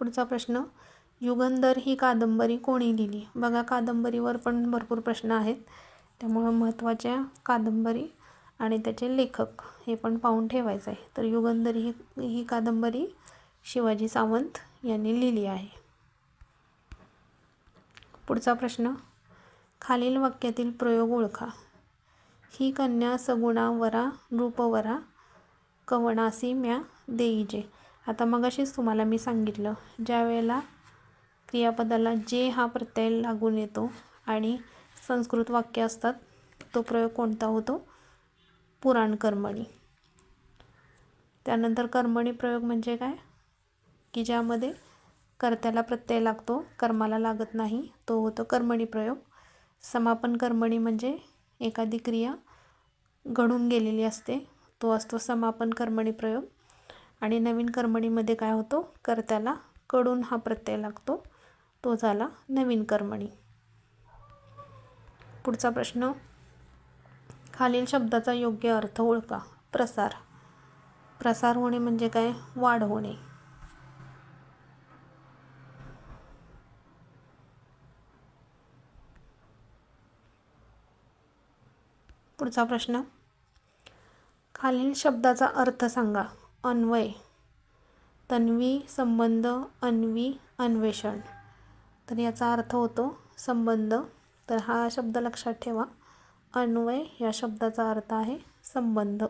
पुढचा प्रश्न, युगंधर ही कादंबरी कोणी लिहिली? बघा, कादंबरीवर पण भरपूर प्रश्न आहेत, त्यामुळं महत्त्वाच्या कादंबरी आणि त्याचे लेखक हे पण पाहून ठेवायचं आहे. तर युगंधर ही कादंबरी शिवाजी सावंत यांनी लिहिली आहे. पुढचा प्रश्न, खालील वाक्यातील प्रयोग ओळखा. ही कन्या सगुणा वरा नृपवरा कवनासी म्या देईजे. आता मगाशीच तुम्हाला मी सांगितलं, ज्या वेळेला क्रियापदाला जे हा प्रत्यय लागून येतो आणि संस्कृत वाक्य असतात, तो प्रयोग कोणता होतो? पुराण कर्मणी. त्यानंतर कर्मणी प्रयोग म्हणजे काय? की ज्यामध्ये कर्त्याला प्रत्यय लागतो, कर्माला लागत नाही, तो होतो कर्मणी प्रयोग. समापन कर्मणी म्हणजे एखादी क्रिया घडून गेलेली असते, तो असतो समापन कर्मणी प्रयोग. आणि नवीन कर्मणीमध्ये काय होतो? कर्त्याला कडून हा प्रत्यय लागतो, तो झाला नवीन कर्मणी. पुढचा प्रश्न, खालील शब्दाचा योग्य अर्थ ओळखा. प्रसार. प्रसार होणे म्हणजे काय? वाढ होणे. पुढचा प्रश्न, खालील शब्दाचा अर्थ सांगा. अन्वय, तन्वी, संबंध, अन्वी, अन्वेषण. तर याचा अर्थ होतो संबंध. तर हा शब्द लक्षात ठेवा. अन्वय या शब्दाचा अर्थ आहे संबंध.